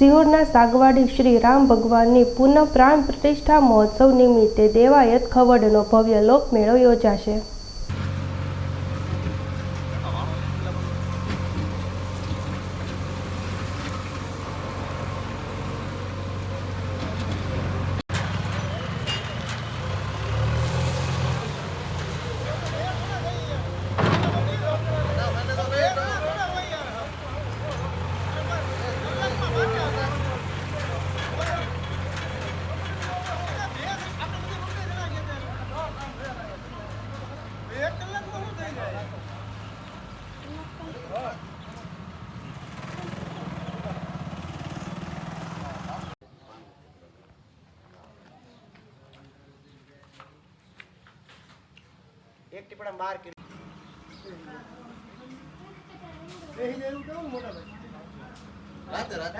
સિહોરના સાગવાડી શ્રી રામ ભગવાનની પુનઃ પ્રાણ પ્રતિષ્ઠા મહોત્સવ નિમિત્તે દેવાયત ખવડનો ભવ્ય લોકમેળો યોજાશે। एक टिपड़ा मार के रात रात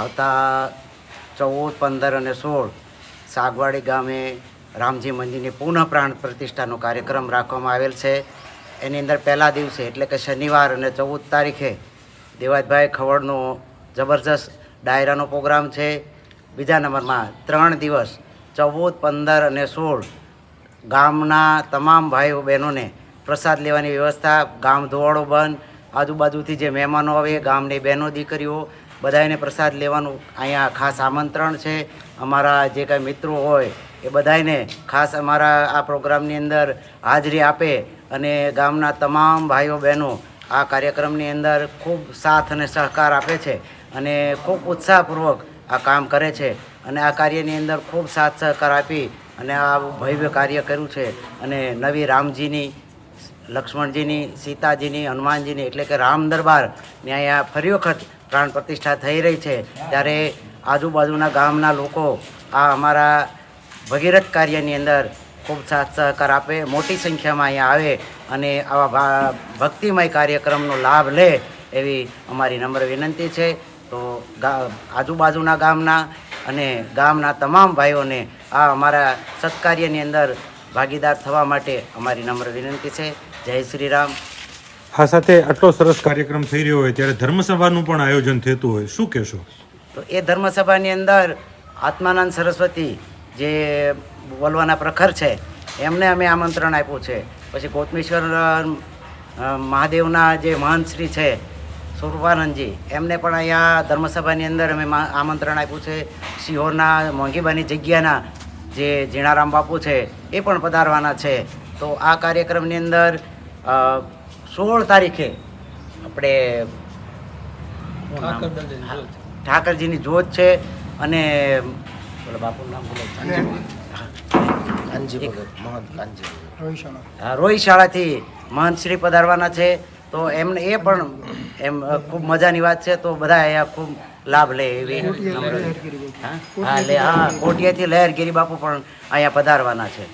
આવતા 14, 15 અને 16 સાગવાડી ગામે રામજી મંદિરની પુનઃ પ્રાણ પ્રતિષ્ઠાનો કાર્યક્રમ રાખવામાં આવેલ છે। એની અંદર પહેલા દિવસે એટલે કે શનિવાર અને 14 તારીખે દેવાયતભાઈ ખવડનો જબરજસ્ત ડાયરાનો પ્રોગ્રામ છે। બીજા નંબરમાં 3 દિવસ 14, 15 અને 16 ગામના તમામ ભાઈઓ બહેનોને પ્રસાદ લેવાની વ્યવસ્થા, ગામ ધોવાડો બંધ, આજુબાજુથી જે મહેમાનો આવે ગામની બહેનો દીકરીઓ બધાને પ્રસાદ લેવાનું અહીંયા ખાસ આમંત્રણ છે। અમારા જે કાંઈ મિત્રો હોય એ બધાને ખાસ અમારા આ પ્રોગ્રામની અંદર હાજરી આપે અને ગામના તમામ ભાઈઓ બહેનો આ કાર્યક્રમની અંદર ખૂબ સાથ અને સહકાર આપે છે અને ખૂબ ઉત્સાહપૂર્વક આ કામ કરે છે અને આ કાર્યની અંદર ખૂબ સાથ સહકાર આપી અને આ ભવ્ય કાર્ય કર્યું છે। અને નવી રામજીની, લક્ષ્મણજીની, સીતાજીની, હનુમાનજીની એટલે કે રામ દરબારની અહીંયા ફરી વખત પ્રાણ પ્રતિષ્ઠા થઈ રહી છે, ત્યારે આજુબાજુના ગામના લોકો આ અમારા ભગીરથ કાર્યની અંદર ખૂબ સાથ સહકાર આપે, મોટી સંખ્યામાં અહીંયા આવે અને આવા ભક્તિમય કાર્યક્રમનો લાભ લે એવી અમારી નમ્ર વિનંતી છે। તો આજુબાજુના ગામના અને ગામના તમામ ભાઈઓને આ અમારા સત્કાર્યની અંદર ભાગીદાર થવા માટે અમારી નમ્ર વિનંતી છે। જય શ્રી રામ। આ સાથે આટલો સરસ કાર્યક્રમ થઈ રહ્યો હોય ત્યારે ધર્મસભાનું પણ આયોજન થતું હોય, શું કહેશો? તો એ ધર્મસભાની અંદર આત્માનંદ સરસ્વતી જે બોલવાના પ્રખર છે એમને અમે આમંત્રણ આપ્યું છે। પછી ગોતમેશ્વર મહાદેવના જે મહંત શ્રી છે સ્વરૂપાનંદજી એમને પણ અહીંયા ધર્મસભાની અંદર અમે આમંત્રણ આપ્યું છે। સિહોરના મોંઘીબાની જગ્યાના જે જીણારામ બાપુ છે એ પણ પધારવાના છે। તો આ કાર્યક્રમની અંદર 16 તારીખે આપણે ઠાકરજીની જોત છે અને બાપુનું નામ રોહિશાળાથી મહંતશ્રી પધારવાના છે। તો એમને એ પણ એમ ખૂબ મજાની વાત છે। તો બધા અહીંયા ખૂબ લાભ લે એવી કોટિયાથી લહેરગીરી બાપુ પણ અહીંયા પધારવાના છે।